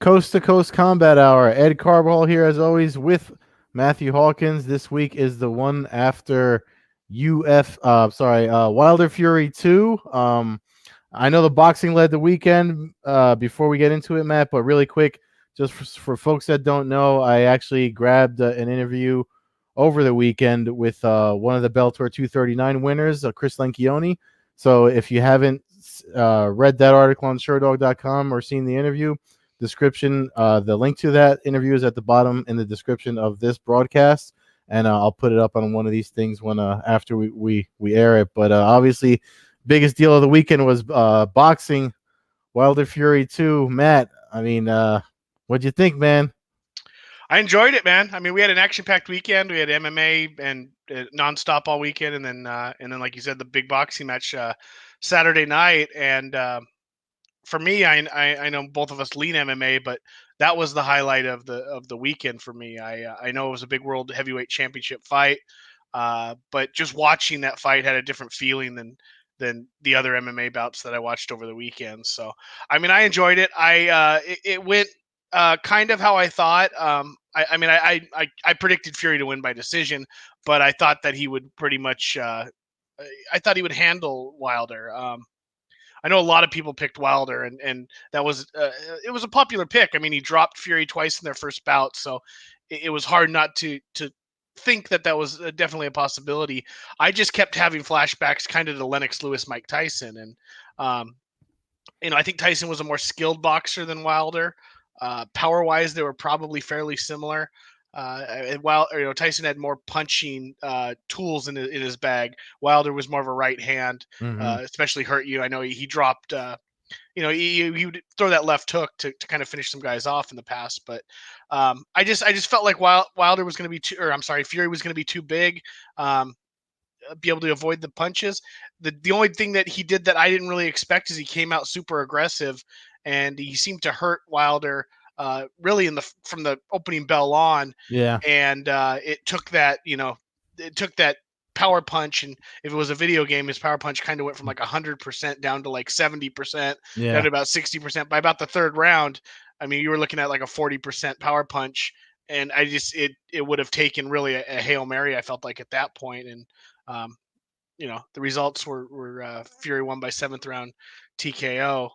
Coast-to-Coast Combat Hour. Ed Carball here, as always, with Matthew Hawkins. This week is the one after Wilder Fury 2. I know the boxing led the weekend before we get into it, Matt, but really quick, just for folks that don't know, I actually grabbed an interview over the weekend with one of the Bellator 239 winners, Chris Lencioni. So if you haven't read that article on SureDog.com or seen the interview, description, the link to that interview is at the bottom in the description of this broadcast, and I'll put it up on one of these things when after we air it. But obviously, biggest deal of the weekend was boxing, Wilder Fury 2. Matt, I mean, what'd you think, man? I enjoyed it, man. I mean, we had an action-packed weekend. We had MMA and nonstop all weekend, and then, like you said, the big boxing match Saturday night. And for me, I know both of us lean MMA, but that was the highlight of the weekend for me. I know it was a big world heavyweight championship fight, but just watching that fight had a different feeling than the other MMA bouts that I watched over the weekend. So, I mean, I enjoyed it. It went kind of how I thought. I predicted Fury to win by decision, but I thought that he would pretty much. I thought he would handle Wilder. I know a lot of people picked Wilder, and that was it was a popular pick. I mean, he dropped Fury twice in their first bout, so it was hard not to think that was definitely a possibility. I just kept having flashbacks kind of to Lennox Lewis, Mike Tyson, and I think Tyson was a more skilled boxer than Wilder. Power wise, they were probably fairly similar. While Tyson had more punching tools in his bag, Wilder was more of a right hand, especially hurt you. I know he dropped. He would throw that left hook to kind of finish some guys off in the past. But I just felt like Wilder was going to be Fury was going to be too big. Be able to avoid the punches. The only thing that he did that I didn't really expect is he came out super aggressive, and he seemed to hurt Wilder really from the opening bell on. Yeah. And it took that power punch, and if it was a video game, his power punch kind of went from like 100% down to like 70%, down to about 60%. By about the third round, I mean, you were looking at like a 40% power punch, and it would have taken really a Hail Mary, I felt like, at that point. And the results were Fury won by 7th round TKO,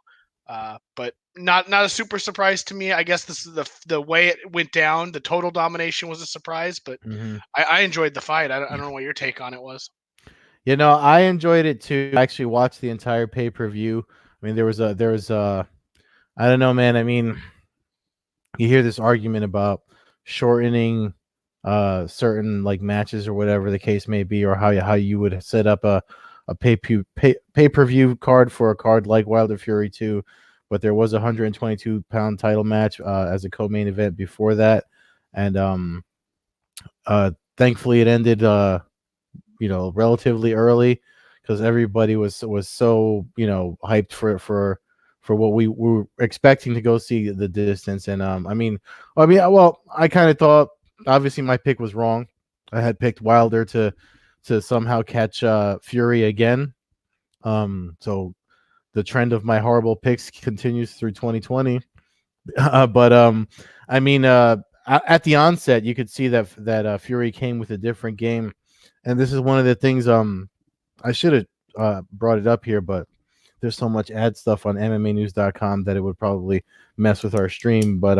but not a super surprise to me. I guess this is the way it went down. The total domination was a surprise, but I enjoyed the fight. I don't know what your take on it was. I enjoyed it too. I actually watched the entire pay-per-view. I mean, there was I don't know, man. I mean, you hear this argument about shortening certain like matches or whatever the case may be, or how you would set up a pay-per-view card for a card like Wilder Fury 2, but there was a 122-pound title match as a co-main event before that, and thankfully it ended relatively early because everybody was so hyped for what we were expecting to go see the distance. And I kind of thought, obviously my pick was wrong. I had picked Wilder to somehow catch Fury again. So the trend of my horrible picks continues through 2020. But at the onset, you could see that Fury came with a different game, and this is one of the things. I should have brought it up here, but there's so much ad stuff on MMAnews.com that it would probably mess with our stream. But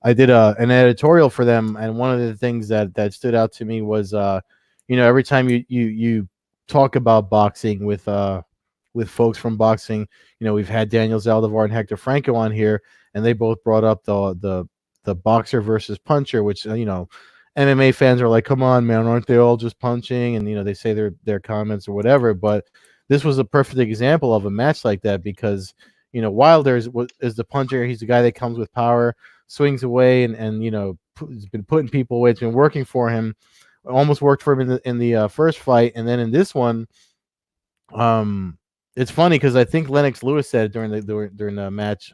I did an editorial for them, and one of the things that stood out to me was every time you talk about boxing with folks from boxing, we've had Daniel Zaldivar and Hector Franco on here, and they both brought up the boxer versus puncher, which MMA fans are like, come on, man, aren't they all just punching? And they say their comments or whatever. But this was a perfect example of a match like that, because Wilder is the puncher. He's the guy that comes with power, swings away, and has been putting people away. It's been working for him. Almost worked for him in the first fight, and then in this one, it's funny because I think Lennox Lewis said during the match,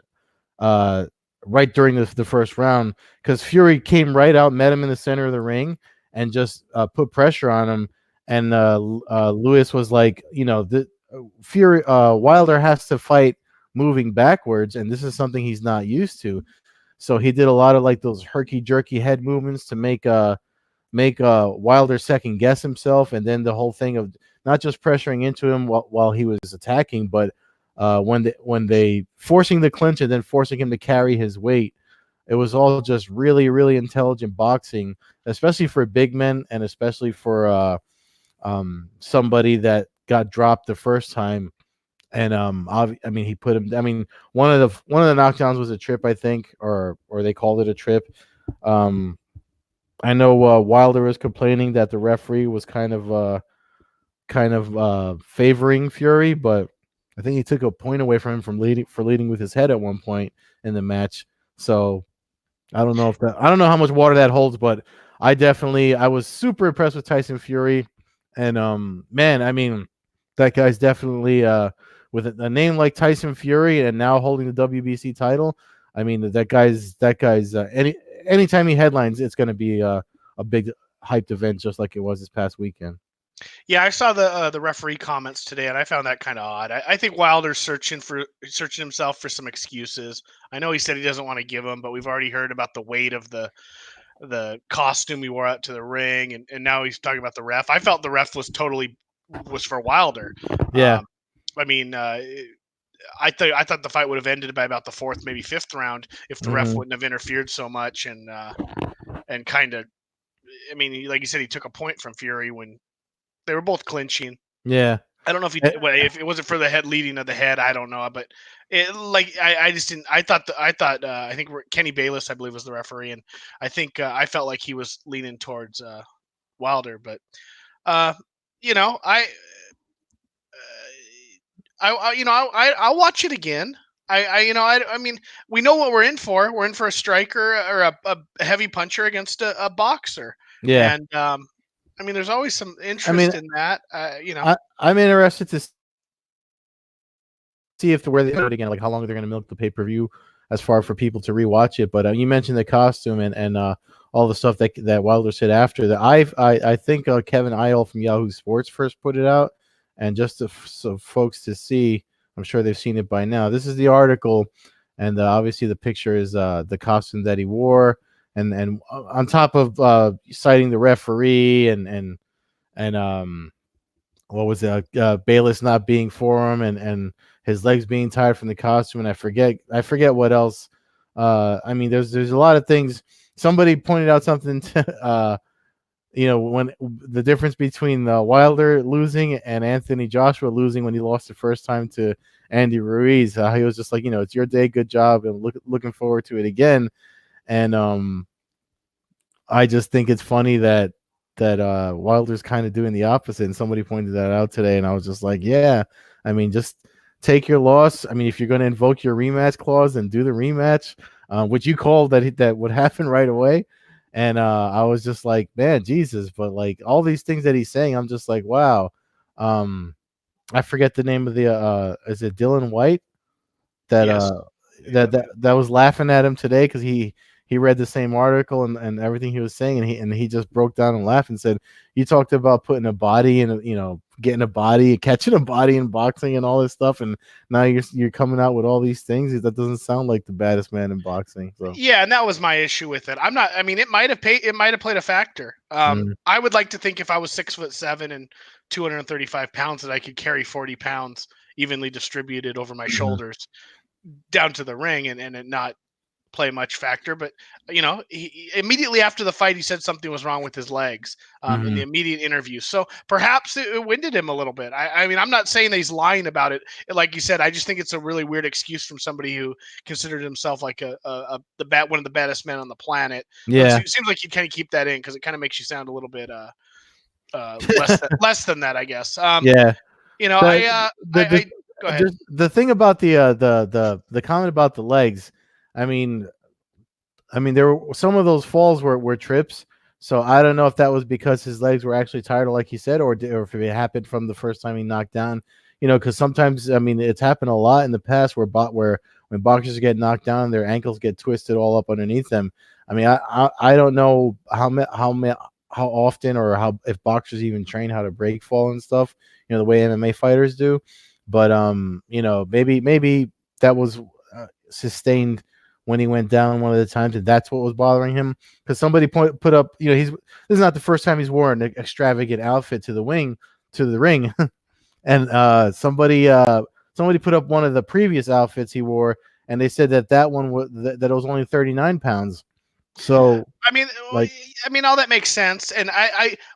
right during the first round, because Fury came right out, met him in the center of the ring, and just put pressure on him. And Lewis was like, the Fury Wilder has to fight moving backwards, and this is something he's not used to. So he did a lot of like those herky jerky head movements to make Wilder second guess himself, and then the whole thing of not just pressuring into him while he was attacking, but when they forcing the clinch and then forcing him to carry his weight. It was all just really, really intelligent boxing, especially for big men and especially for somebody that got dropped the first time. And I mean, he put him. I mean, one of the knockdowns was a trip, I think, or they called it a trip. Um, I know Wilder was complaining that the referee was kind of favoring Fury, but I think he took a point away from him from leading with his head at one point in the match. So I don't know how much water that holds, but I was super impressed with Tyson Fury, and man, I mean, that guy's definitely with a name like Tyson Fury and now holding the WBC title. I mean, that guy's anytime he headlines, it's going to be a big hyped event, just like it was this past weekend. Yeah, I saw the referee comments today, and I found that kind of odd. I think Wilder's searching himself for some excuses. I know he said he doesn't want to give them, but we've already heard about the weight of the costume he wore out to the ring, and now he's talking about the ref. I felt the ref was for Wilder. Yeah. I mean, I thought the fight would have ended by about the fourth, maybe fifth round if the ref Hmm. wouldn't have interfered so much and kind of. I mean, like you said, he took a point from Fury when they were both clinching. Yeah. I don't know if it wasn't for the head leading of the head. I don't know, but I just didn't. I think Kenny Bayless, I believe, was the referee, and I think I felt like he was leaning towards Wilder, but uh, you know, I'll watch it again. I mean, we know what we're in for. We're in for a striker or a heavy puncher against a boxer, Yeah. and I mean, there's always some I mean, interest in that. I'm interested to see if where they do it again, like how long they're going to milk the pay-per-view as far for people to rewatch it. But you mentioned the costume and all the stuff that Wilder said after that. I think Kevin Eyal from Yahoo Sports first put it out, and just so folks to see, I'm sure they've seen it by now. This is the article, and obviously the picture is the costume that he wore, and on top of citing the referee and what was it? Bayless not being for him, and his legs being tired from the costume, and I forget what else. I mean, there's a lot of things. Somebody pointed out something to, when the difference between Wilder losing and Anthony Joshua losing when he lost the first time to Andy Ruiz. He was just like, it's your day, good job, and looking forward to it again. And I just think it's funny that Wilder's kind of doing the opposite, and somebody pointed that out today, and I was just like, yeah, I mean, just take your loss. I mean, if you're going to invoke your rematch clause, then do the rematch, which you called that would happen right away. And I was just like, man, Jesus, but like all these things that he's saying, I'm just like, wow. Um, I forget the name of the is it Dylan White that Yes. that was laughing at him today because he read the same article and everything he was saying, and he just broke down and laughed and said, you talked about putting a body in, getting a body, catching a body in boxing and all this stuff, and now you're coming out with all these things. That doesn't sound like the baddest man in boxing. So Yeah, and that was my issue with it. I'm not. I mean, it might have played a factor. mm, I would like to think if I was 6'7" and 235 pounds, that I could carry 40 pounds evenly distributed over my mhm. shoulders down to the ring and it not play much factor. But immediately after the fight, he said something was wrong with his legs in the Mhm. immediate interview. So perhaps it winded him a little bit. I mean, I'm not saying that he's lying about it. Like you said, I just think it's a really weird excuse from somebody who considered himself like one of the baddest men on the planet. But Yeah. it seems like you kind of keep that in because it kind of makes you sound a little bit less than that, I guess. Yeah. The the I go ahead. the thing about the comment about the legs, I mean, there were some of those falls were trips. So I don't know if that was because his legs were actually tired, like he said, or if it happened from the first time he knocked down. Because sometimes, I mean, it's happened a lot in the past where when boxers get knocked down, their ankles get twisted all up underneath them. I mean, I don't know how often or how if boxers even train how to break fall and stuff. The way MMA fighters do, but maybe that was sustained when he went down one of the times, and that's what was bothering him. Because somebody put up, this is not the first time he's worn an extravagant outfit to the ring, and somebody put up one of the previous outfits he wore, and they said that one was that it was only 39 pounds. So I mean, like, all that makes sense. And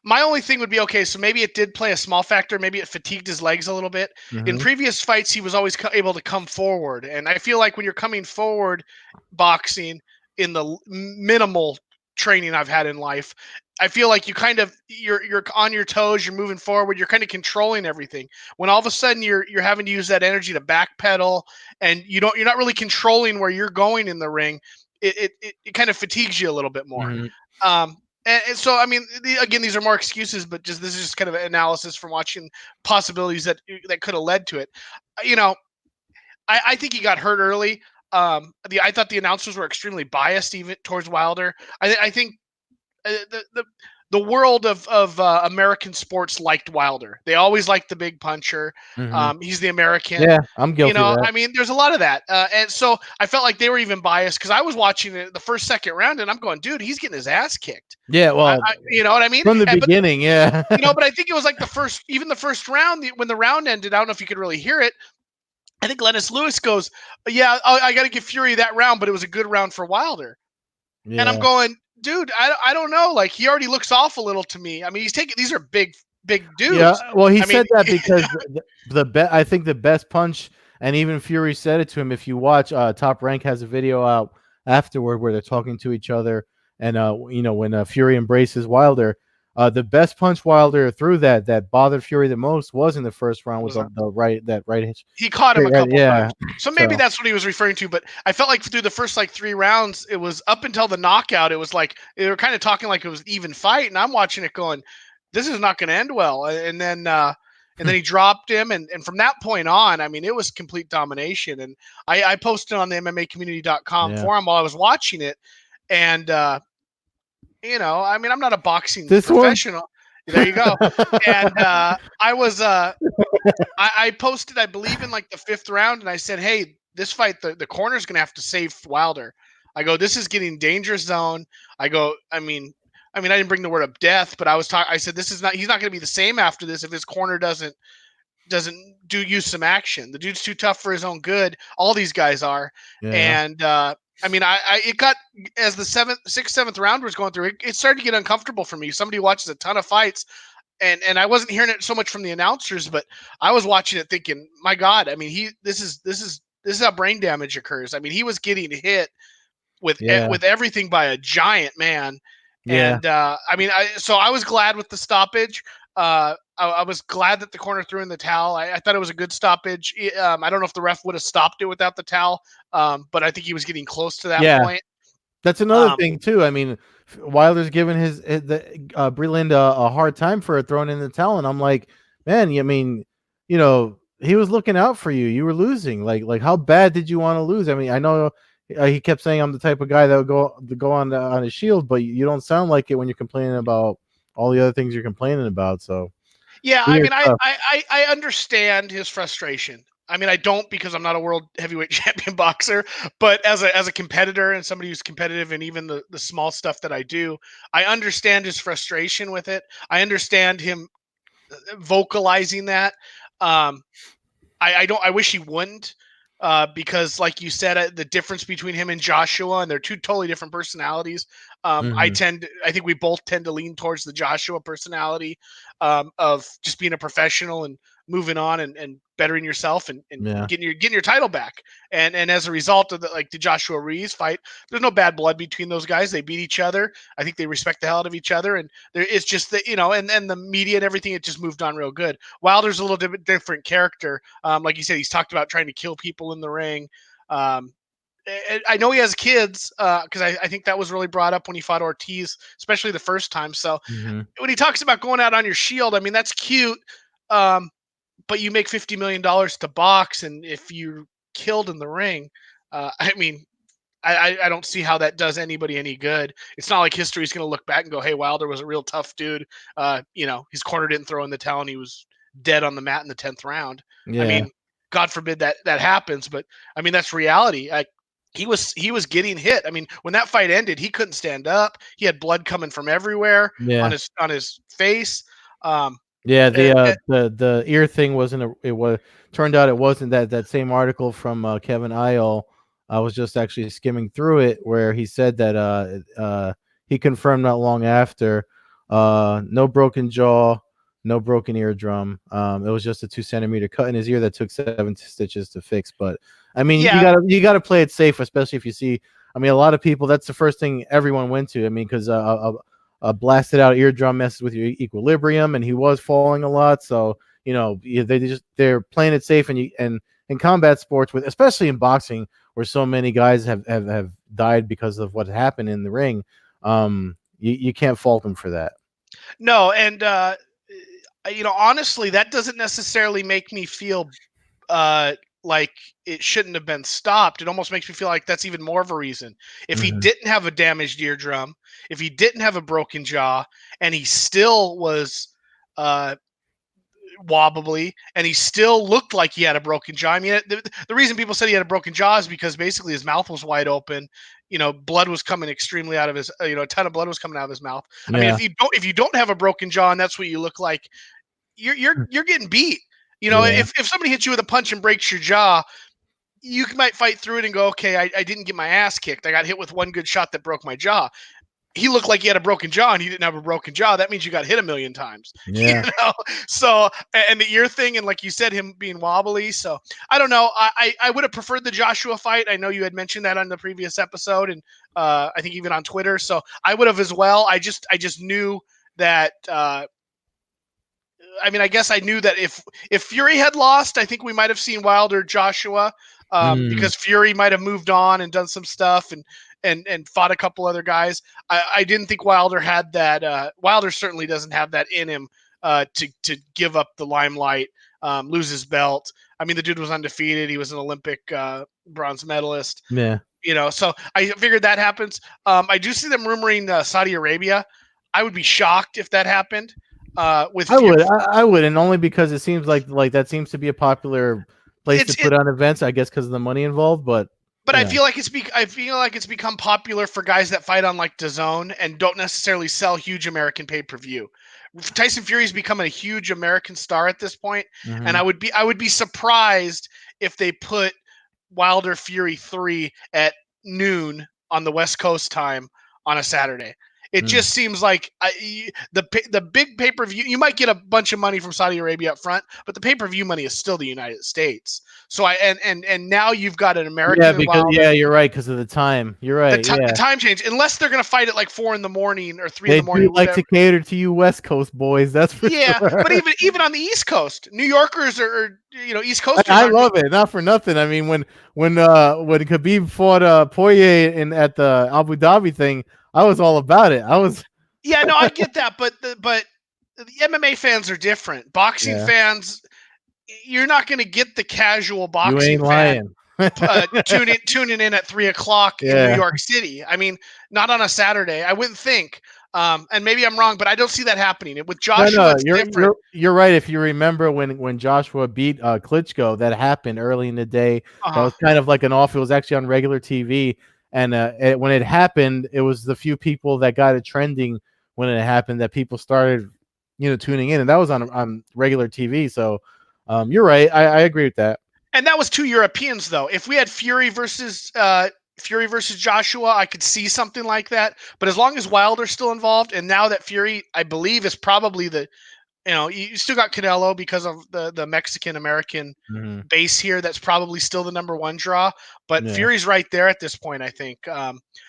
my only thing would be, okay, so maybe it did play a small factor. Maybe it fatigued his legs a little bit. In mhm, previous fights, he was always able to come forward. And I feel like when you're coming forward boxing in the minimal training I've had in life, I feel like you're on your toes, you're moving forward, you're kind of controlling everything. When all of a sudden you're having to use that energy to backpedal, and you're not really controlling where you're going in the ring, it kind of fatigues you a little bit more. mhm. Um, and so, I mean, again, these are more excuses, but this is just kind of an analysis from watching possibilities that could have led to it. You know, I think he got hurt early. I thought the announcers were extremely biased even towards Wilder. I think the world of American sports liked Wilder. They always liked the big puncher. Mhm. He's the American. Yeah, I'm guilty of that. I mean, there's a lot of that, and so I felt like they were even biased because I was watching it the first, second round, and I'm going, dude, he's getting his ass kicked. Yeah, well, You know what I mean? from the But beginning, yeah. but I think it was like even the first round, when the round ended. I don't know if you could really hear it. I think Lennox Lewis goes, "Yeah, I got to give Fury that round, but it was a good round for Wilder." And I'm Yeah. going, dude, I don't know. Like, he already looks off a little to me. I mean, these are big Yeah, dudes. well, he I mean, said that because I think the best punch, and even Fury said it to him. If you watch, Top Rank has a video out afterward where they're talking to each other, and when Fury embraces Wilder, the best punch Wilder threw that bothered Fury the most was in the first round with was the right that right he caught him a straight right, couple yeah. times. So maybe So that's what he was referring to. But I felt like through the first like 3 rounds, it was up until the knockout. It was like they were kind of talking like it was an even fight, and I'm watching it going, this is not going to end well. And then he dropped him, and from that point on, I mean, it was complete domination. And I posted on the MMAcommunity.com yeah, forum while I was watching it, and I mean, I'm not a boxing this one. professional. There you go. And I posted, I believe, in like the 5th round, and I said, "Hey, this fight, the corner's gonna have to save Wilder." I go, "This is getting dangerous zone." I go, I didn't bring the word of death, but I said, "This is not. He's not gonna be the same after this if his corner doesn't use some action. The dude's too tough for his own good. All these guys are." Yeah, And it got, as the 7th round was going through, it started to get uncomfortable for me. Somebody watches a ton of fights, and I wasn't hearing it so much from the announcers, but I was watching it thinking, my God, I mean, this is how brain damage occurs. I mean, he was getting hit yeah, with everything by a giant man, yeah, and so I was glad with the stoppage. I was glad that the corner threw in the towel. I thought it was a good stoppage. I don't know if the ref would have stopped it without the towel, but I think he was getting close to that yeah. point. That's another Um, thing too. I mean, Wilder's giving Breland a hard time for throwing in the towel, and I'm like, man, I mean, he was looking out for you. You were losing. Like how bad did you want to lose? I mean, I know he kept saying I'm the type of guy that would go on his shield, but you don't sound like it when you're complaining about all the other things you're complaining about. So Yeah, I weird mean, stuff. I understand his frustration. I mean, I don't, because I'm not a world heavyweight champion boxer, but as a competitor and somebody who's competitive in even the small stuff that I do, I understand his frustration with it. I understand him vocalizing that. Um, I don't. I wish he wouldn't, because, like you said, the difference between him and Joshua, and they're two totally different personalities. Hmm. I think we both tend to lean towards the Joshua personality, of just being a professional and moving on, and bettering yourself, and Yeah, getting your title back. And as a result of the Joshua Ruiz fight, there's no bad blood between those guys. They beat each other. I think they respect the hell out of each other, and it's just that, and the media and everything. It just moved on real good. Wilder's a little different character. Like you said, he's talked about trying to kill people in the ring. Um, I know he has kids, because I think that was really brought up when he fought Ortiz, especially the first time. So hmm, when he talks about going out on your shield, I mean, that's cute. Um, but you make $50 million to box, and if you're killed in the ring, I mean, I don't see how that does anybody any good. It's not like history's going to look back and go, "Hey, Wilder was a real tough dude. His corner didn't throw in the towel, and he was dead on the mat in the 10th round." I yeah, mean, God forbid that happens, but I mean, that's reality. he was getting hit. I mean, when that fight ended, he couldn't stand up. He had blood coming from everywhere Yeah. on his face. Um, Yeah, uh, uh, the ear thing wasn't it was turned out it wasn't that same article from Kevin Isle. I was just actually skimming through it where he said that he confirmed not long after no broken jaw, no broken eardrum. It was just a 2 centimeter cut in his ear that took 7 stitches to fix. But I mean, yeah, you gotta play it safe, especially if you see. I mean, a lot of people. That's the first thing everyone went to. I mean, because a blasted out eardrum messes with your equilibrium, and he was falling a lot. So they're playing it safe, and in combat sports, with especially in boxing, where so many guys have died because of what happened in the ring, you can't fault them for that. no, and honestly, that doesn't necessarily make me feel uh, like it shouldn't have been stopped. It almost makes me feel like that's even more of a reason. If he Hmm. didn't have a damaged eardrum, if he didn't have a broken jaw, and he still was uh, wobbly, and he still looked like he had a broken jaw. I mean, the reason people said he had a broken jaw is because basically his mouth was wide open. Blood was coming extremely out of his. A ton of blood was coming out of his mouth. I mean, Yeah, if you don't have a broken jaw and that's what you look like, you're getting beat. yeah, If somebody hits you with a punch and breaks your jaw, you might fight through it and go, okay, I didn't get my ass kicked. I got hit with one good shot that broke my jaw. He looked like he had a broken jaw and he didn't have a broken jaw. That means you got hit a million times, you yeah. know? So, and the ear thing, and like you said, him being wobbly. So I don't know. I would have preferred the Joshua fight. I know you had mentioned that on the previous episode, and I think even on Twitter. So I would have as well. I just knew that, I mean, I guess I knew that if Fury had lost, I think we might have seen Wilder Joshua, Mm, because Fury might have moved on and done some stuff and fought a couple other guys. I didn't think Wilder had that. Wilder certainly doesn't have that in him, to give up the limelight, lose his belt. I mean, the dude was undefeated. He was an Olympic bronze medalist. yeah. So I figured that happens. I do see them rumoring Saudi Arabia. I would be shocked if that happened. With I would, and only because it seems like that seems to be a popular place to it's it put on events. I guess because of the money involved, but but you know, I feel like it's become popular for guys that fight on like DAZN and don't necessarily sell huge American pay-per-view. Tyson Fury's becoming a huge American star at this point, and hmm I would be surprised if they put Wilder Fury 3 at noon on the West Coast time on a Saturday. It mm. just seems like the big pay per view. You might get a bunch of money from Saudi Arabia up front, but the pay per view money is still the United States. So and now you've got an Yeah, American and because Wilder. you're right because of the time. You're right. The Yeah, time change, unless they're going to fight at like 4 in the morning or three in they the do morning, like whatever. to cater to you West Coast boys. That's for Yeah, but sure. even on the East Coast, New Yorkers or East Coasters I aren't. love it. Not for nothing. I mean, when Khabib fought Poirier in at the Abu Dhabi thing, I was all about it. I was Yeah, no, I get that, but the MMA fans are different. Boxing yeah. fans, you're not going to get the casual You boxing ain't fan lying. tuning in at 3 o'clock in New Yeah. York City. I mean, not on a Saturday. I wouldn't think. And maybe I'm wrong, but I don't see that happening. With No, Joshua, no, it's different. you're right. If you remember when Joshua beat Klitschko, that happened early in the day. Uh That huh. was kind of like an off. It was actually on regular TV, and when it happened, it was the few people that got it trending when it happened that people started, tuning in, and that was on regular TV. So, you're right. I agree with that. And that was two Europeans, though. If we had Fury versus Joshua, I could see something like that. But as long as Wilder's still involved, and now that Fury, I believe, is probably you still got Canelo because of the Mexican American Hmm. base here. That's probably still the number one draw. But Yeah. Fury's right there at this point, I think.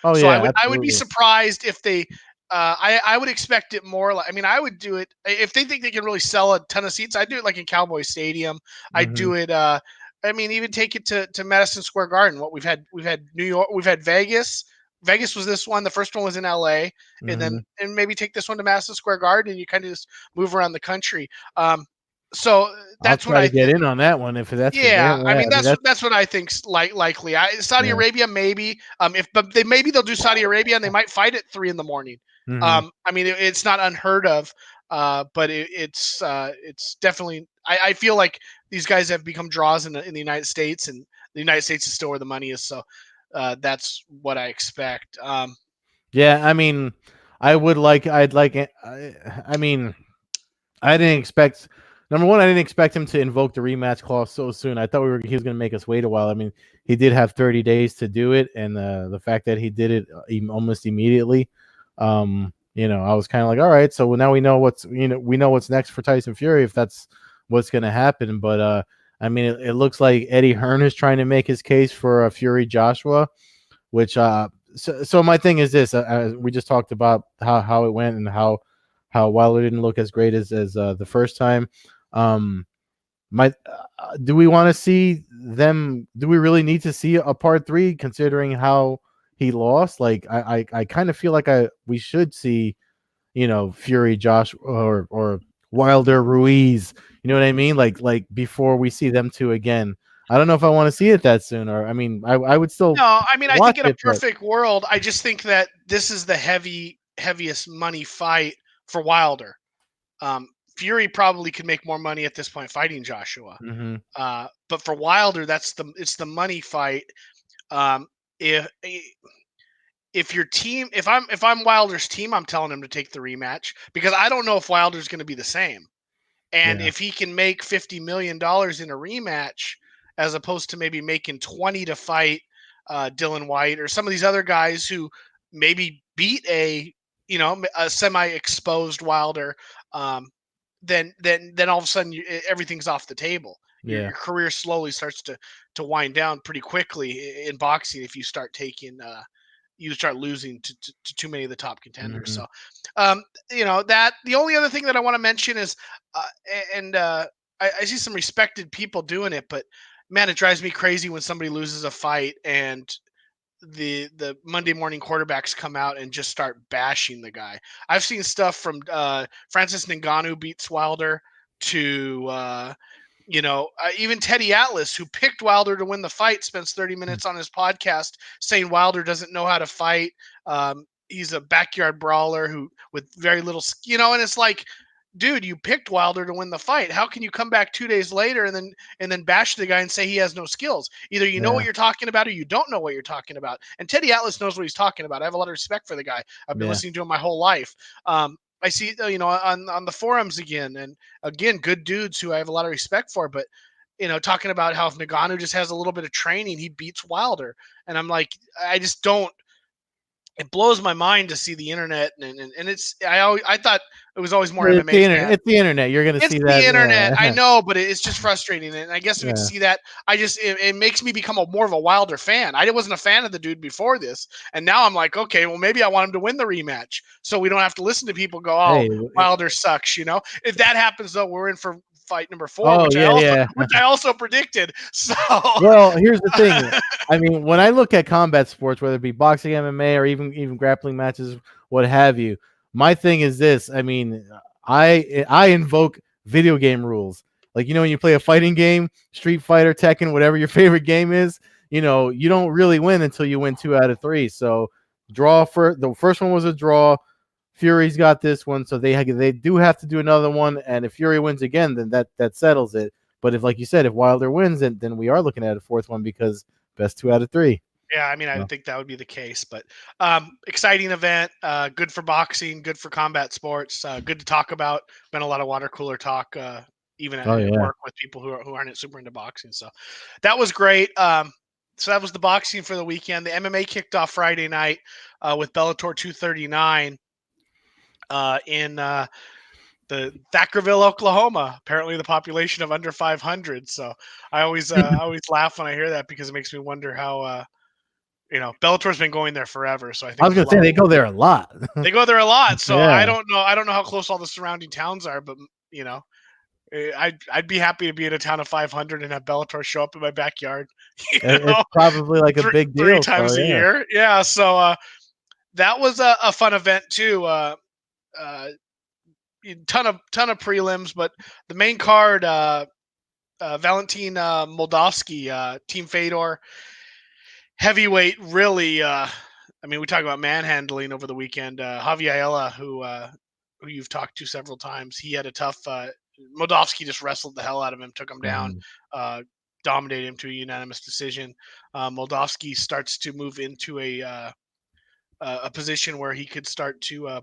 Oh So yeah, I would be absolutely. surprised if they. I would expect it more like. I mean, I would do it if they think they can really sell a ton of seats. I'd do it like in Cowboy Stadium. I'd Hmm. do it. I mean, even take it to Madison Square Garden. What we've had New York, we've had Vegas. Vegas was this one. The first one was in LA, Hmm. and maybe take this one to Madison Square Garden, and you kind of just move around the country. So I'll that's what try to I get think. in on that one if that's the Yeah, game. I Yeah, mean I mean that's what I think's likely. Saudi yeah. Arabia maybe. If but they maybe they'll do Saudi Arabia and they might fight at 3 in the morning. Hmm. I mean it's not unheard of. But it's definitely. I feel like these guys have become draws in the United States, and the United States is still where the money is. So that's what I expect. Yeah, I mean, I'd like it. I mean, I didn't expect. Number one, I didn't expect him to invoke the rematch clause so soon. I thought he was going to make us wait a while. I mean, he did have 30 days to do it, and the fact that he did it almost immediately, I was kind of like, all right, so now we know what's next for Tyson Fury if that's what's going to happen. But I mean, it looks like Eddie Hearn is trying to make his case for Fury Joshua, which so my thing is this: we just talked about how it went and how Wilder didn't look as great as the first time. Um, my Do we want to see them? Do we really need to see a part three considering how he lost? Like I kind of feel like we should see Fury Josh or Wilder Ruiz. You know what I mean? Like before we see them two again. I don't know if I want to see it that soon, or I mean, I would still No, I mean, I watch think in a it, but perfect world, I just think that this is the heaviest money fight for Wilder. Fury probably could make more money at this point fighting Joshua. mm-hmm. But for Wilder, it's the money fight. Um, if if your team, if I'm Wilder's team, I'm telling him to take the rematch because I don't know if Wilder's going to be the same. And Yeah, if he can make $50 million in a rematch, as opposed to maybe making 20 to fight Dylan White or some of these other guys who maybe beat a semi-exposed Wilder, um, then all of a sudden everything's off the table. yeah, Your career slowly starts to wind down pretty quickly in boxing if you start taking you start losing to too many of the top contenders. mm-hmm. So, that the only other thing that I want to mention is, uh, and I see some respected people doing it, but man, it drives me crazy when somebody loses a fight and the Monday morning quarterbacks come out and just start bashing the guy. I've seen stuff from Francis Ngannou beats Wilder to even Teddy Atlas, who picked Wilder to win the fight, spends 30 minutes on his podcast saying Wilder doesn't know how to fight. He's a backyard brawler who with very little, and it's like, dude, you picked Wilder to win the fight. How can you come back 2 days later and then bash the guy and say he has no skills? Either you know what Yeah, you're talking about or you don't know what you're talking about. And Teddy Atlas knows what he's talking about. I have a lot of respect for the guy. I've been yeah. listening to him my whole life. I see, on the forums again, and again, good dudes who I have a lot of respect for, but talking about how if Nagano just has a little bit of training, he beats Wilder, and I'm like, I just don't. It blows my mind to see the internet, and it's I thought it was always more It's MMA the internet. fan. It's the internet. You're gonna It's see the that. internet, I Yeah, know, but it's just frustrating, and I guess we could yeah. see that. It makes me become more of a Wilder fan. I wasn't a fan of the dude before this, and now I'm like, okay, well maybe I want him to win the rematch, so we don't have to listen to people go, "Oh, Hey. Wilder sucks." If that happens, though, we're in for fight number 4, Oh yeah, yeah. which I also predicted. So Well, here's the thing. I mean, when I look at combat sports, whether it be boxing, MMA, or even grappling matches, what have you, my thing is this. I mean, I invoke video game rules. Like when you play a fighting game, Street Fighter, Tekken, whatever your favorite game is, you don't really win until you win 2 out of 3. So draw for the first one was a draw. Fury's got this one, so they do have to do another one. And if Fury wins again, then that settles it. But if, like you said, if Wilder wins, then we are looking at a fourth one because best 2 out of 3. yeah, I mean, I So, would think that would be the case, but exciting event, good for boxing, good for combat sports, good to talk about. Been a lot of water cooler talk, even oh at yeah, work with people who aren't super into boxing. So that was great. So that was the boxing for the weekend. The MMA kicked off Friday night with Bellator 239 in the Thackerville, Oklahoma. Apparently, the population of under 500. So I always laugh when I hear that because it makes me wonder how. Bellator's been going there forever, so I I think was there's a gonna lot say of they go there a lot. they go there a lot. So Yeah, I don't know. I don't know how close all the surrounding towns are, but you know, I'd be happy to be in a town of 500 and have Bellator show up in my backyard. You it's know, probably like a three big three deal. So times a yeah, year. Yeah. So that was a fun event too. Uh, ton of prelims, but the main card. Valentin Moldavsky, Team Fedor, heavyweight, really. I mean, we talk about manhandling over the weekend. Javier Ayala, who you've talked to several times, he had a tough. Moldavsky just wrestled the hell out of him, took him down. mm, dominated him to a unanimous decision. Moldavsky starts to move into a position where he could start to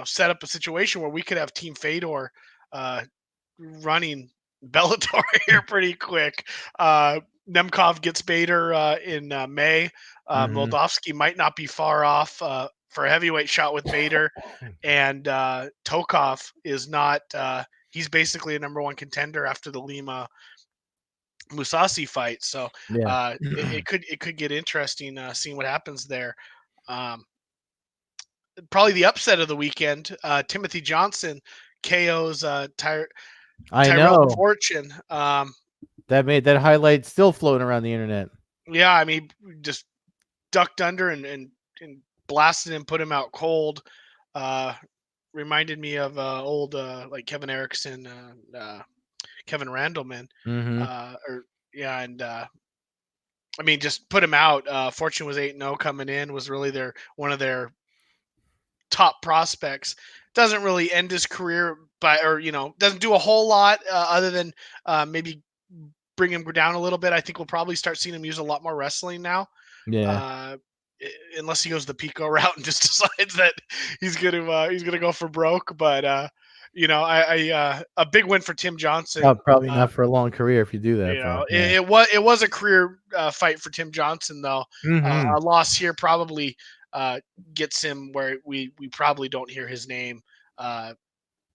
set up a situation where we could have Team Fedor uh, running Bellator here pretty quick. Nemkov gets Bader in May. Hmm. Moldavsky might not be far off for a heavyweight shot with Bader, and Tokov is not. He's basically a number one contender after the Lima Musasi fight. So Yeah. it could get interesting seeing what happens there. Um, Probably the upset of the weekend. Timothy Johnson KO's I Tyrell know Fortune. that made that highlight still floating around the internet. Yeah, I mean, just ducked under and blasted him, put him out cold. Uh, Reminded me of old like Kevin Erickson, Kevin Randleman, Hmm. or yeah, and I mean, just put him out. Fortune was 8-0 coming in, was really their one of their top prospects. Doesn't really end his career by, or doesn't do a whole lot other than maybe bring him down a little bit. I think we'll probably start seeing him use a lot more wrestling now, Yeah. uh, unless he goes the Pico route and just decides that he's gonna go for broke. But a big win for Tim Johnson. Probably not for a long career if you do that, but yeah. It was a career fight for Tim Johnson though. Hmm. A loss here probably uh, gets him where we probably don't hear his name uh,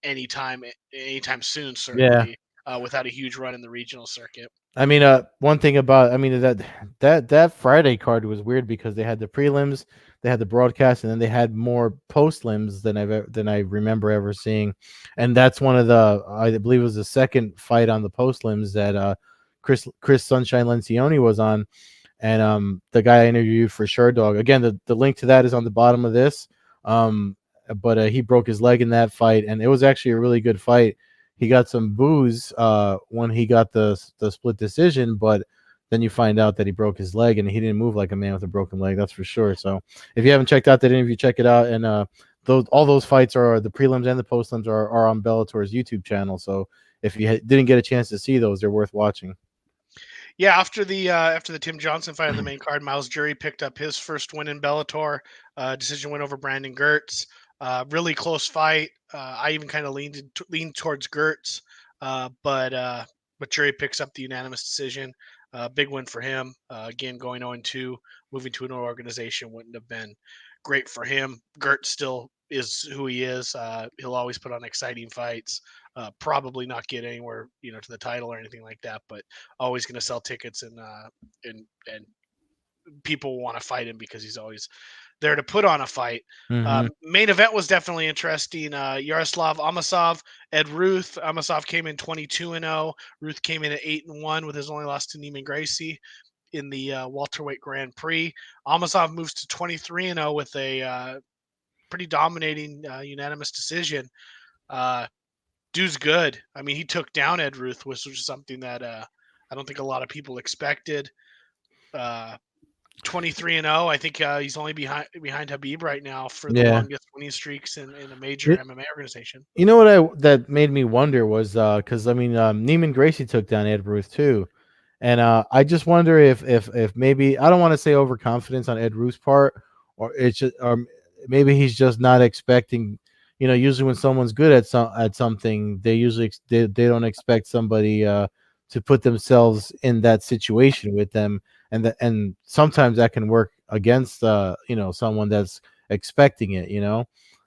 anytime anytime soon. Yeah. Certainly without a huge run in the regional circuit. I mean, one thing about, I mean, that Friday card was weird because they had the prelims, they had the broadcast, and then they had more post limbs than I remember ever seeing, and that's one of the, I believe it was the second fight on the post limbs that Chris Sunshine Lencioni was on, and the guy I interviewed for Sure Dog. Again, the link to that is on the bottom of this. But he broke his leg in that fight, and it was actually a really good fight. He got some boos when he got the split decision, but then you find out that he broke his leg, and he didn't move like a man with a broken leg. That's for sure. So if you haven't checked out that interview, check it out. And all those fights are, the prelims and the postlims are on Bellator's YouTube channel. So if you didn't get a chance to see those, they're worth watching. Yeah, after the Tim Johnson fight on the main card, Miles Jury picked up his first win in Bellator. Decision win over Brandon Gertz. Really close fight. I even kind of leaned towards Gertz, but Jury picks up the unanimous decision. Big win for him. Again, going 0-2, moving to an organization wouldn't have been great for him. Gertz still is who he is. He'll always put on exciting fights. Probably not get anywhere, to the title or anything like that, but always going to sell tickets and people want to fight him because he's always there to put on a fight. Hmm. Main event was definitely interesting. Yaroslav Amasov, Ed Ruth. Amasov came in 22-0. Ruth came in at 8-1 with his only loss to Neiman Gracie in the welterweight Grand Prix. Amasov moves to 23-0 with a pretty dominating unanimous decision. Dude's good. I mean, he took down Ed Ruth, which was something that I don't think a lot of people expected. Uh, 23-0. I think he's only behind Habib right now for the Yeah. longest winning streaks in a major MMA organization. You know what I that made me wonder was because I mean Neiman Gracie took down Ed Ruth too, and I just wonder if maybe, I don't want to say overconfidence on Ed Ruth's part, or it's just, or maybe he's just not expecting. Usually when someone's good at something, they don't expect somebody to put themselves in that situation with them, and sometimes that can work against someone that's expecting it.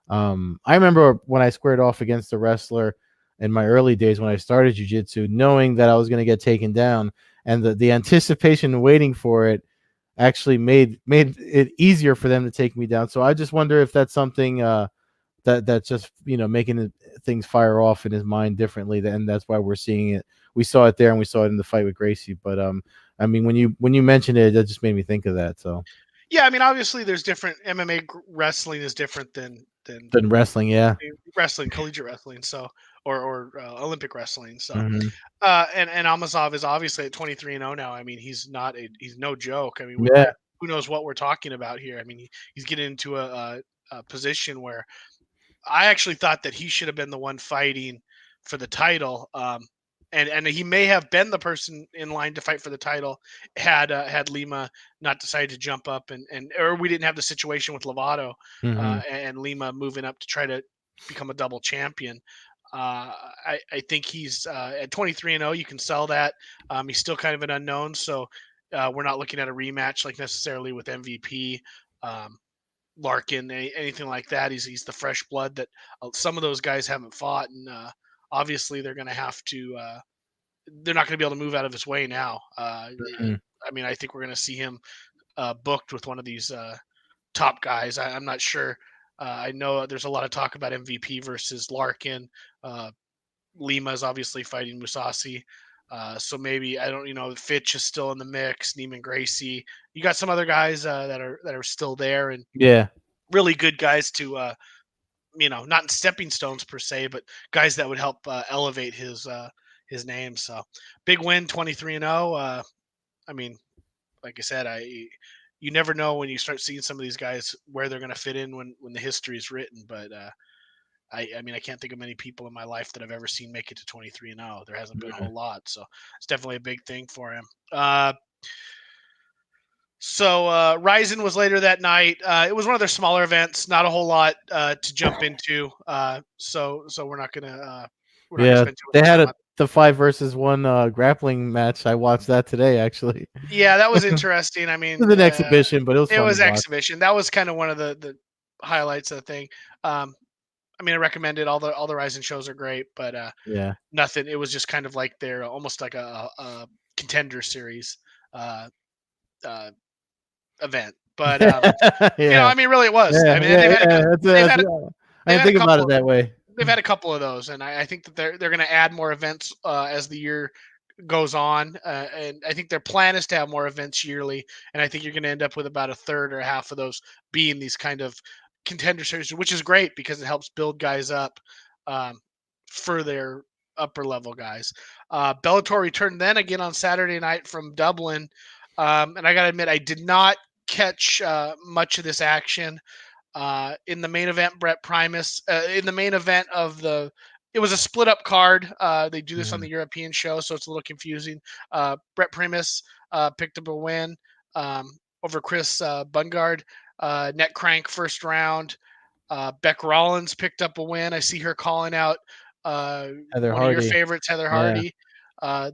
I remember when I squared off against a wrestler in my early days when I started jiu-jitsu, knowing that I was going to get taken down, and the anticipation waiting for it actually made it easier for them to take me down. So I just wonder if that's something that's just making things fire off in his mind differently, and that's why we're seeing it. We saw it there, and we saw it in the fight with Gracie. But I mean, when you mentioned it, that just made me think of that. So Yeah, I mean, obviously, there's different MMA wrestling is different than then wrestling, yeah. wrestling, collegiate wrestling, so or Olympic wrestling. So Hmm. and Amazov is obviously at 23-0 now. I mean, he's no joke. I mean, Yeah. who knows what we're talking about here? I mean, he's getting into a position where I actually thought that he should have been the one fighting for the title. and he may have been the person in line to fight for the title had Lima not decided to jump up and or we didn't have the situation with Lovato Hmm. and Lima moving up to try to become a double champion. I think he's at 23-0. You can sell that. He's still kind of an unknown, so we're not looking at a rematch like necessarily with MVP. Um, Larkin, anything like that. He's the fresh blood that some of those guys haven't fought, and obviously they're going to have to. They're not going to be able to move out of his way now. Hmm. I mean, I think we're going to see him booked with one of these top guys. I'm not sure. I know there's a lot of talk about MVP versus Larkin. Uh, Lima is obviously fighting Musasi. So maybe I don't, Fitch is still in the mix. Neiman Gracie, you got some other guys that are still there and Yeah. really good guys to not stepping stones per se, but guys that would help elevate his name. So big win, 23-0. I mean, like I said, you never know when you start seeing some of these guys where they're going to fit in when the history is written. But I mean, I can't think of many people in my life that I've ever seen make it to 23-0. There hasn't been a Mhm. whole lot, so it's definitely a big thing for him. So Ryzen was later that night. It was one of their smaller events, not a whole lot to jump into. So we're not gonna Yeah, spend too they much had time a on. the 5 versus 1 grappling match. I watched that today, actually. Yeah, that was interesting. I It mean, was an exhibition, but it was it fun to was watch. exhibition. That was kind of one of the highlights of the thing. Um, I mean, I recommend it. All the Ryzen shows are great, but Yeah. nothing. It was just kind of like their almost like a contender series uh, uh, event. But Yeah. I mean, really, it was. Yeah, I mean, yeah, yeah. they've had I they've didn't had a think about it couple that way. they've had a couple of those, and I think that they're going to add more events as the year goes on, and I think their plan is to have more events yearly, and I think you're going to end up with about a third or a half of those being these kind of contender series, which is great because it helps build guys up um, for their upper level guys. Bellator returned then again on Saturday night from Dublin, and I got to admit I did not catch much of this action. In the main event, Brett Primus. In the main event of it was a split up card. They do this on Mhm. the European show, so it's a little confusing. Brett Primus picked up a win um, over Chris Bungard. Net crank first round. Beck Rollins picked up a win. I see her calling out Heather one of your Hardy. favorites, Heather Yeah. Hardy.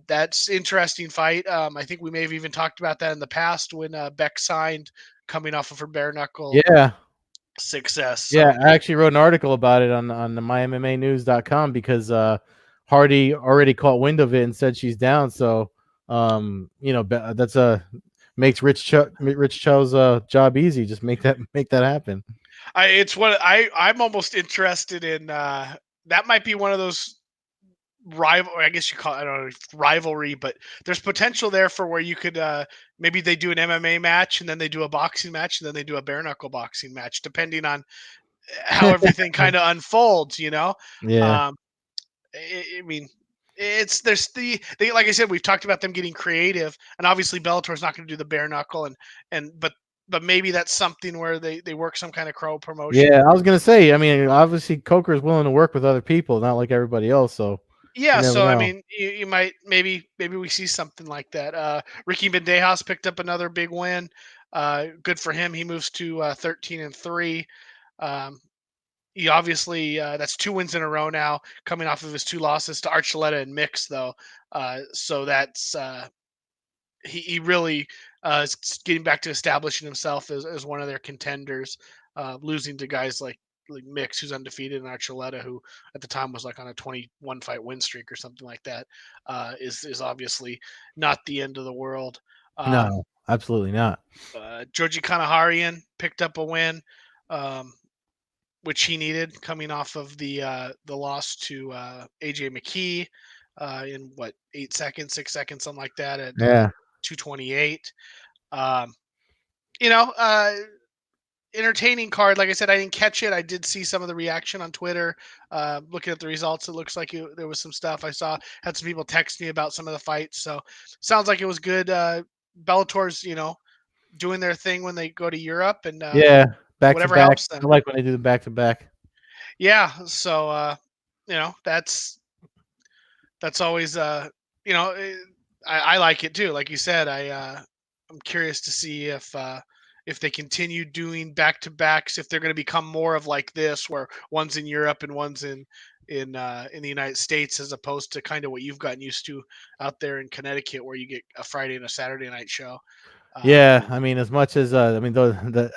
That's interesting fight. I think we may have even talked about that in the past when Beck signed coming off of her bare knuckle Yeah. success. Yeah, So I actually wrote an article about it on the mymmanews.com because Hardy already caught wind of it and said she's down. So that's makes Rich Cho's job easy. Just make that happen. it's what I'm almost interested in. That might be one of those rival. I guess you call it, I don't know, rivalry, but there's potential there for where you could maybe they do an MMA match and then they do a boxing match and then they do a bare knuckle boxing match, depending on how everything kind of unfolds. Yeah. Um, I mean, there's they like I said, we've talked about them getting creative, and obviously Bellator's not going to do the bare knuckle, and but maybe that's something where they work some kind of crow promotion. Yeah, I was gonna say. I mean, obviously, Coker's willing to work with other people, not like everybody else. So you Yeah, never so I know. mean, you might maybe we see something like that. Ricky Bandejas picked up another big win. Good for him. He moves to 13-3. Um, he obviously that's 2 wins in a row now, coming off of his 2 losses to Archuleta and Mix, though. So that's he really is getting back to establishing himself as one of their contenders, losing to guys like Mix, who's undefeated, and Archuleta, who at the time was like on a 21 fight win streak or something like that, is obviously not the end of the world. Um, No, absolutely not. Georgi Kanaharian picked up a win, um, which he needed coming off of the loss to AJ McKee in what 8 seconds, 6 seconds, something like that at Yeah. 228. Um, you know, uh, Entertaining card. Like I said, I didn't catch it. I did see some of the reaction on Twitter. Looking at the results, it looks like there was some stuff I saw. Had some people text me about some of the fights. So sounds like it was good. Bellator's, doing their thing when they go to Europe, and Yeah. Back to whatever back. helps I them. like when they do the back to back. Yeah. So that's That's always you know, I like it too. Like you said, I'm curious to see if they continue doing back to backs, if they're going to become more of like this, where one's in Europe and one's in the United States, as opposed to kind of what you've gotten used to out there in Connecticut, where you get a Friday and a Saturday night show. Um, Yeah, I mean, as much as I mean,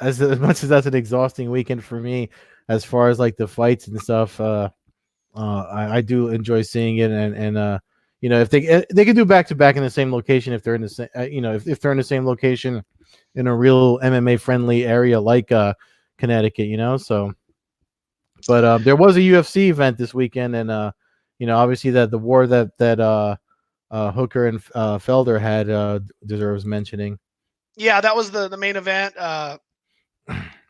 as much as that's an exhausting weekend for me, as far as like the fights and stuff, I do enjoy seeing it, and you know, if they could do back to back in the same location, if they're in the same, you know, if they're in the same location in a real MMA friendly area like Connecticut, you know, so. But there was a UFC event this weekend, and you know, obviously that the war that Hooker and Felder had deserves mentioning. yeah, that was the main event.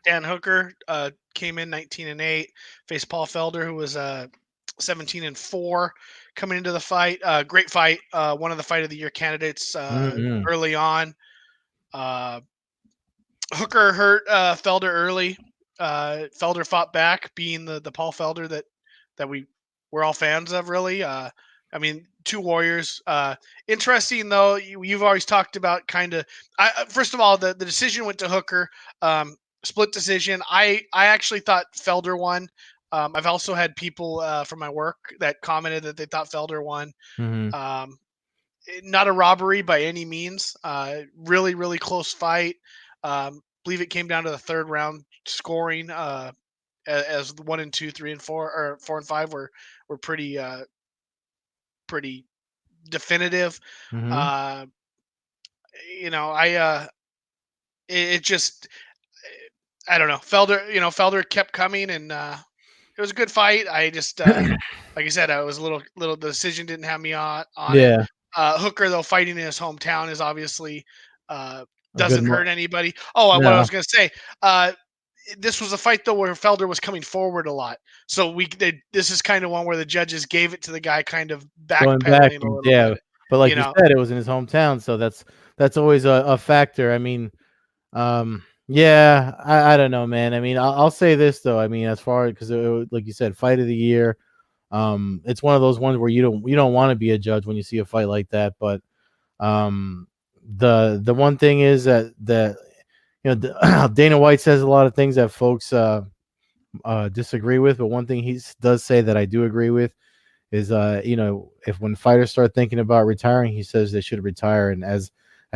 Dan Hooker came in 19-8, faced Paul Felder, who was 17-4 coming into the fight. Great fight. One of the fight of the year candidates Mm-hmm. early on. Uh, Hooker hurt Felder early. Felder fought back, being the Paul Felder that we're all fans of. Really, I mean, two warriors. Interesting though. You've always talked about kind of. First of all, the decision went to Hooker. Split decision. I actually thought Felder won. I've also had people from my work that commented that they thought Felder won. Mm-hmm. Um, Not a robbery by any means. Really, really close fight. Believe it came down to the third round scoring. As 1 and 2, 3 and 4, or 4 and 5 were pretty definitive. Mm-hmm. Uh, you know, it just I don't know. Felder kept coming, and it was a good fight. I just like I said, I was a little. The decision didn't have me on it. Yeah, Hooker, though, fighting in his hometown is obviously uh, a good doesn't hurt anybody. What I no, was going to say, uh, this was a fight though where Felder was coming forward a lot, so this is kind of one where the judges gave it to the guy kind of going back backpedaling a and little yeah, bit. but like You you know, said, it was in his hometown, so that's always a factor. I mean, yeah, I don't know, man. I mean, I'll say this though. I mean, as far because like you said, fight of the year. It's one of those ones where you don't want to be a judge when you see a fight like that. But um, the one thing is that you know Dana White says a lot of things that folks disagree with, but one thing he does say that I do agree with is you know, if when fighters start thinking about retiring, he says they should retire. And as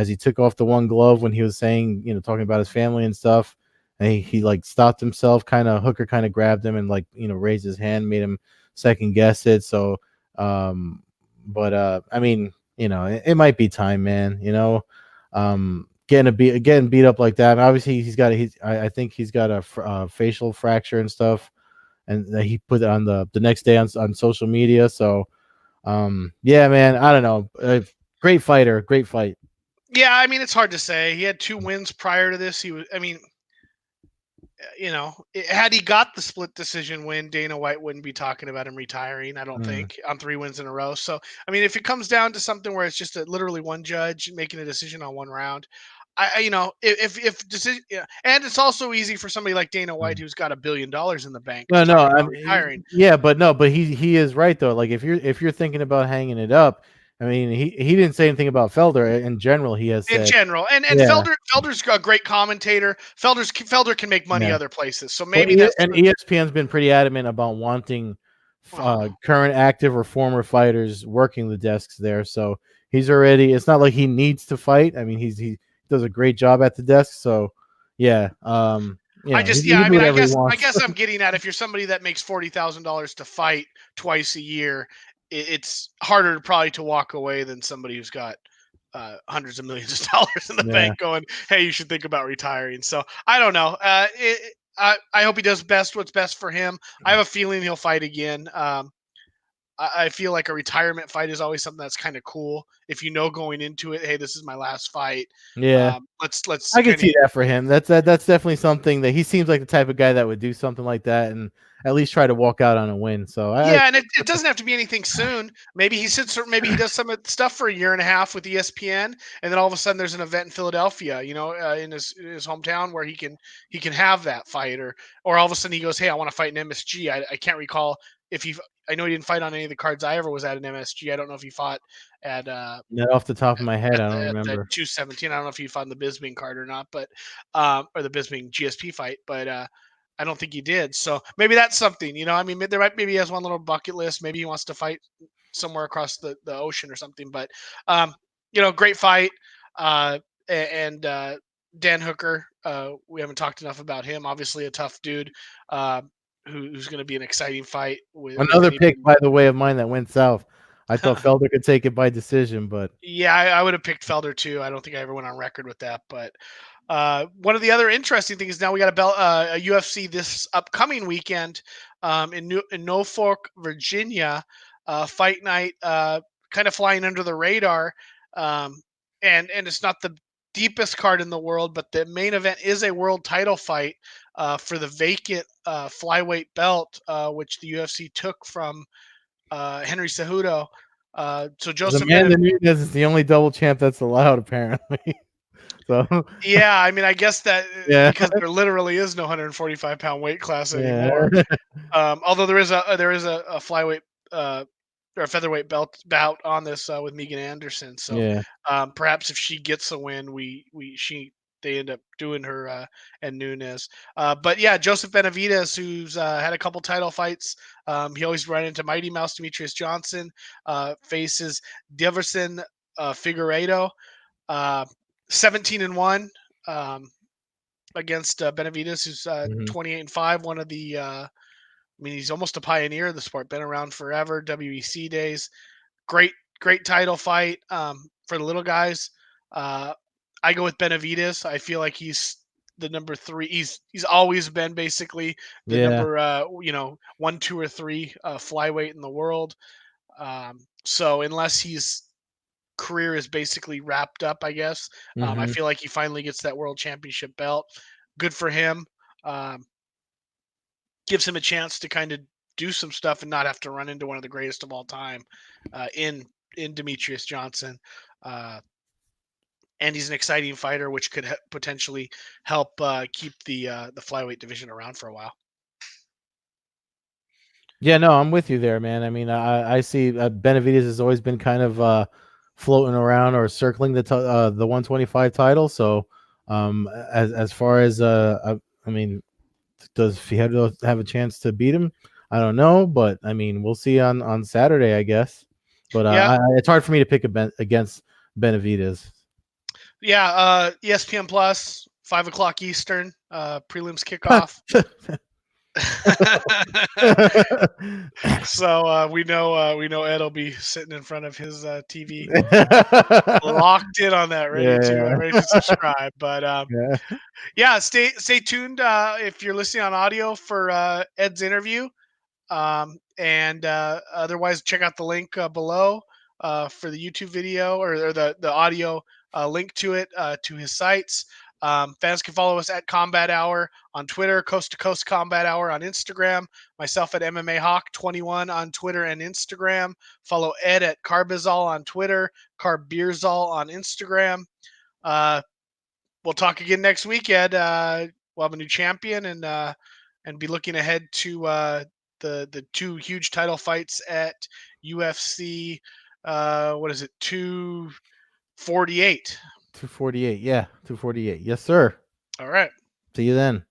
he took off the one glove when he was saying, you know, talking about his family and stuff, and he like stopped himself, kind of Hooker kind of grabbed him and like, you know, raised his hand, made him second guess it. So but I mean, you know, it might be time, man, you know. Getting beat up like that, and obviously I think he's got a facial fracture and stuff, and that he put it on the next day on social media. So, yeah, man, I don't know. Great fighter, great fight. yeah. I mean, it's hard to say. He had 2 wins prior to this. He was. I mean, had he got the split decision win, Dana White wouldn't be talking about him retiring. I don't Mm. think, on 3 wins in a row. So, I mean, if it comes down to something where it's just literally one judge making a decision on one round, if decision, yeah, and it's also easy for somebody like Dana White, Mm. who's got $1 billion in the bank, No, to no, talk I about mean, retiring. yeah, but no, but he is right though. Like if you're thinking about hanging it up, I mean, he didn't say anything about Felder. In general, he has In said, general, and yeah, Felder's a great commentator. Felder can make money yeah. other places, so Well, maybe that's and ESPN's been pretty adamant about wanting uh, current active or former fighters working the desks there. So he's already. It's not like he needs to fight. I mean, he does a great job at the desk. So yeah, you I know, just, he yeah, I can do mean, whatever he I wants. guess I'm getting at, if you're somebody that makes $40,000 to fight twice a year, it's harder probably to walk away than somebody who's got hundreds of millions of dollars in the Yeah, bank going, hey, you should think about retiring. So I don't know. I hope he does what's best for him. I have a feeling he'll fight again. I feel like a retirement fight is always something that's kind of cool. If you know going into it, hey, this is my last fight. yeah. Let's I could kind of. see that for him. That's definitely something that he seems like the type of guy that would do something like that and at least try to walk out on a win. So I Yeah, and it doesn't have to be anything soon. Maybe he sits, or maybe he does some of the stuff for a year and a half with ESPN, and then all of a sudden there's an event in Philadelphia, in his hometown, where he can have that fight, or all of a sudden he goes, hey, I want to fight in MSG. I can't recall if he I know he didn't fight on any of the cards I ever was at in MSG. I don't know if he fought at Not off the top of my head, I don't at the remember. 217. I don't know if he fought in the Bisbing card or not, but or the Bisbing GSP fight, but I don't think he did. So maybe that's something, you know. I mean, maybe he has one little bucket list. Maybe he wants to fight somewhere across the ocean or something. But um, you know, great fight. And Dan Hooker, we haven't talked enough about him. Obviously, a tough dude. Uh, who's going to be an exciting fight with Another pick, anybody. by the way, of mine that went south. I thought Felder could take it by decision, but Yeah, I would have picked Felder too. I don't think I ever went on record with that. But one of the other interesting things is now we got a UFC this upcoming weekend in Norfolk, Virginia, fight night, kind of flying under the radar. Um, and it's not the deepest card in the world, but the main event is a world title fight for the vacant flyweight belt, which the UFC took from Henry Cejudo. So the Joseph man Benavidez. that Nunez is the only double champ that's allowed, apparently. So Yeah, I mean, I guess that yeah, because there literally is no 145-pound weight class yeah, anymore. Although there is a flyweight or a featherweight bout on this with Megan Anderson. So yeah. perhaps if she gets a win, they end up doing her and Nunes. But yeah, Joseph Benavidez, who's had a couple title fights. He always run into Mighty Mouse Demetrius Johnson. Faces Diverson Figueiredo. Uh, 17-1 against Benavidez, who's Hmm. 28-5. One of the, I mean, he's almost a pioneer of the sport. Been around forever. WEC days. Great, great title fight for the little guys. Uh, I go with Benavidez. I feel like he's the number three. He's always been basically the Yeah. number, 1, 2, or 3 flyweight in the world. So unless he's career is basically wrapped up, I guess. I Hmm. feel like he finally gets that world championship belt. Good for him. Um, Gives him a chance to kind of do some stuff and not have to run into one of the greatest of all time uh, in in Demetrius Johnson. Uh, and he's an exciting fighter, which could potentially help keep the flyweight division around for a while. Yeah, no, I'm with you there, man. I mean, I see Benavidez has always been kind of floating around or circling the 125 title. So, as far as I mean, does Fierro have a chance to beat him? I don't know, but I mean, we'll see on Saturday, I guess. But Yeah, it's hard for me to pick against Benavidez. yeah. ESPN Plus, 5 o'clock Eastern, prelims kickoff. So we know Ed will be sitting in front of his TV, locked in on that, Yeah, ready to subscribe. But yeah. yeah, stay tuned if you're listening on audio for Ed's interview. And otherwise, check out the link below for the YouTube video or the audio link to it to his sites. Fans can follow us at Combat Hour on Twitter, Coast-to-Coast Combat Hour on Instagram, myself at MMA Hawk 21 on Twitter and Instagram. Follow Ed at Carbizol on Twitter, Carbeerzol on Instagram. Uh, we'll talk again next week, Ed. We'll have a new champion and be looking ahead to the two huge title fights at UFC. What is it? 248. 248. Yeah, 248. Yes, sir. All right. See you then.